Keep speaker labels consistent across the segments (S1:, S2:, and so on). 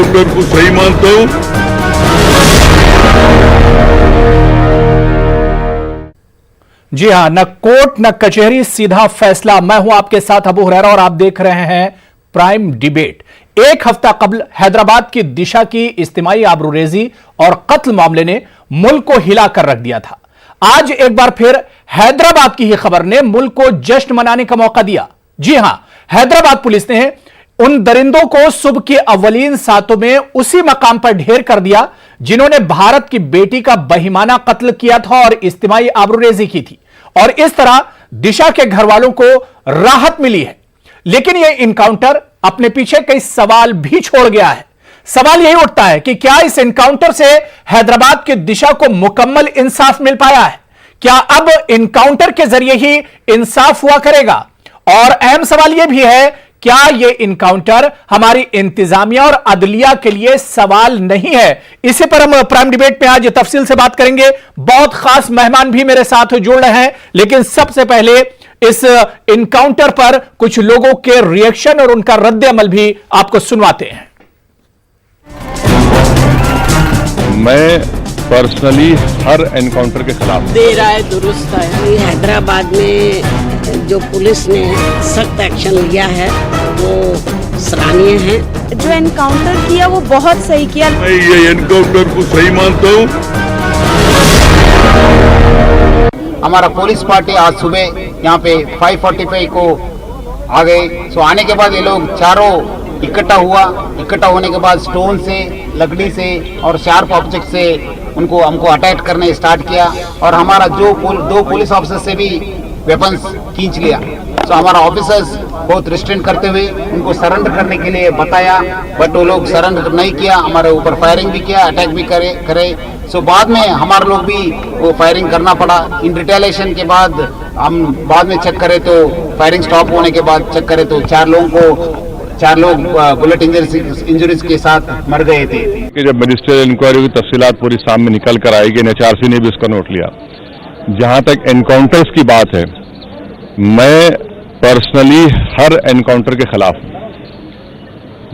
S1: Encounter को सही मानता हूं।
S2: जी हां, न कोर्ट न कचहरी, सीधा फैसला। मैं हूं आपके साथ अबू हुरैरा और आप देख रहे हैं प्राइम डिबेट। एक हफ्ता कबल हैदराबाद की दिशा की इज्तिमाई आबरूरेजी और कत्ल मामले ने मुल्क को हिलाकर रख दिया था। आज एक बार फिर हैदराबाद की ही खबर ने मुल्क को जश्न मनाने का मौका दिया। जी हां, हैदराबाद पुलिस ने उन दरिंदों को सुबह के अव्वलीन सातों में उसी मकाम पर ढेर कर दिया जिन्होंने भारत की बेटी का बहिमाना कत्ल किया था और इज्तिमाई आबरूरेजी की थी। और इस तरह दिशा के घर वालों को राहत मिली है। लेकिन यह इनकाउंटर अपने पीछे कई सवाल भी छोड़ गया है। सवाल यही उठता है कि क्या इस एनकाउंटर से हैदराबाद की दिशा को मुकम्मल इंसाफ मिल पाया है? क्या अब एनकाउंटर के जरिए ही इंसाफ हुआ करेगा? और अहम सवाल यह भी है, क्या यह एनकाउंटर हमारी इंतजामिया और अदलिया के लिए सवाल नहीं है? इसी पर हम प्राइम डिबेट में आज तफसील से बात करेंगे। बहुत खास मेहमान भी मेरे साथ जुड़ रहे हैं, लेकिन सबसे पहले इस एनकाउंटर पर कुछ लोगों के रिएक्शन और उनका रद्द अमल भी आपको सुनवाते हैं।
S3: मैं पर्सनली हर एनकाउंटर के खिलाफ।
S4: दे रहा है, दुरुस्त है।
S5: हैदराबाद में जो पुलिस ने सख्त एक्शन लिया है वो सराहनीय है।
S6: जो एनकाउंटर किया वो बहुत सही किया।
S1: मैं ये एनकाउंटर को सही मानता हूं।
S7: हमारा पुलिस पार्टी आज सुबह यहाँ पे 5:45 को आ गए। सो आने के बाद ये लोग चारों इकट्ठा हुआ। इकट्ठा होने के बाद स्टोन से, लकड़ी से और शार्प ऑब्जेक्ट से हमको अटैक करने स्टार्ट किया और हमारा दो पुलिस ऑफिसर से भी वेपन्स खींच लिया। तो हमारा ऑफिसर्स बहुत रिस्ट्रेंट करते हुए उनको सरेंडर करने के लिए बताया, बट वो लोग सरेंडर नहीं किया। हमारे ऊपर फायरिंग भी किया, अटैक भी करे। सो बाद में हमारे लोग भी वो फायरिंग करना पड़ा। इन रिटेलिएशन के बाद हम बाद में चेक करें तो फायरिंग स्टॉप होने के बाद चेक करें तो चार लोग बुलेट इंजरीज के साथ मर गए थे।
S3: कि जब मजिस्ट्रियल इंक्वायरी की तफसीलात पूरी सामने निकल कर आएगी, एनएचआरसी ने भी इसका नोट लिया। जहां तक एनकाउंटर्स की बात है, मैं पर्सनली हर एनकाउंटर के खिलाफ हूं।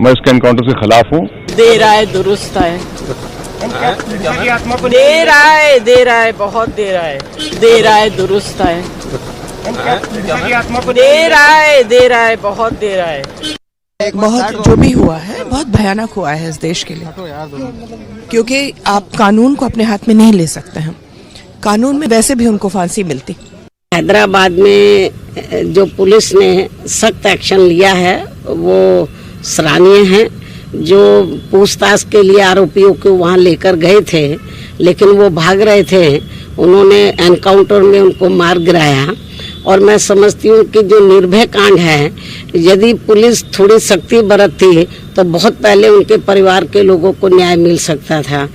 S3: मैं इसके एनकाउंटर के खिलाफ हूं।
S4: दे रहा है, दुरुस्त है। दे रहा है, बहुत दे रहा है। दे रहा है, दुरुस्त है। दे रहा है, बहुत दे रहा है।
S8: बहुत जो भी हुआ है बहुत भयानक हुआ है इस देश के लिए, क्योंकि आप कानून को अपने हाथ में नहीं ले सकते हैं। कानून में वैसे भी उनको फांसी मिलती।
S5: हैदराबाद में जो पुलिस ने सख्त एक्शन लिया है वो सराहनीय है। जो पूछताछ के लिए आरोपियों को वहां लेकर गए थे लेकिन वो भाग रहे थे, उन्होंने एनकाउंटर में उनको मार गिराया। और मैं समझती हूँ कि जो निर्भय कांड है, यदि पुलिस थोड़ी सख्ती बरतती तो बहुत पहले उनके परिवार के लोगों को न्याय मिल सकता था।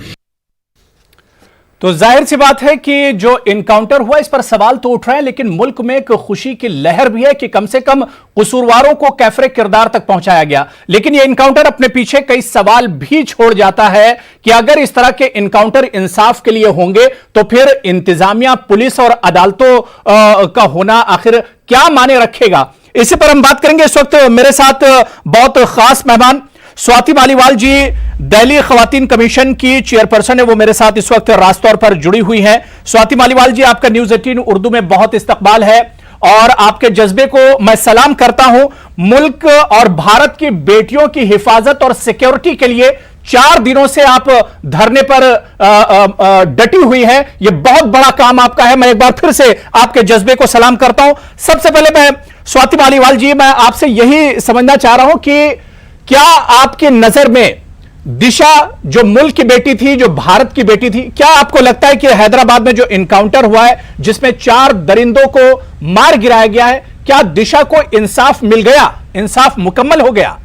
S2: तो जाहिर सी बात है कि जो इनकाउंटर हुआ इस पर सवाल तो उठ रहे हैं, लेकिन मुल्क में एक खुशी की लहर भी है कि कम से कम कसूरवारों को कैफरे किरदार तक पहुंचाया गया। लेकिन यह इनकाउंटर अपने पीछे कई सवाल भी छोड़ जाता है कि अगर इस तरह के इनकाउंटर इंसाफ के लिए होंगे तो फिर इंतजामिया, पुलिस और अदालतों का होना आखिर क्या माने रखेगा। इसी पर हम बात करेंगे। इस वक्त मेरे साथ बहुत खास मेहमान स्वाति मालीवाल जी, दिल्ली खवातीन कमीशन की चेयरपर्सन है, वो मेरे साथ इस वक्त रास्तौर पर जुड़ी हुई हैं। स्वाति मालीवाल जी, आपका न्यूज़ 18 उर्दू में बहुत इस्तकबाल है और आपके जज्बे को मैं सलाम करता हूं। मुल्क और भारत की बेटियों की हिफाजत और सिक्योरिटी के लिए 4 दिनों से आप धरने पर डटी हुई हैं। यह बहुत बड़ा काम आपका है। मैं एक बार फिर से आपके जज्बे को सलाम करता हूं। सबसे पहले मैं स्वाति मालीवाल जी, मैं आपसे यही समझना चाह रहा हूं कि क्या आपकी नजर में दिशा जो मुल्क की बेटी थी, जो भारत की बेटी थी, क्या आपको लगता है कि हैदराबाद में जो इनकाउंटर हुआ है जिसमें 4 दरिंदों को मार गिराया गया है, क्या दिशा को इंसाफ मिल गया, इंसाफ मुकम्मल हो गया?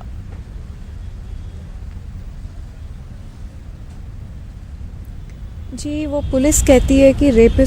S6: जी, वो पुलिस कहती है कि रेप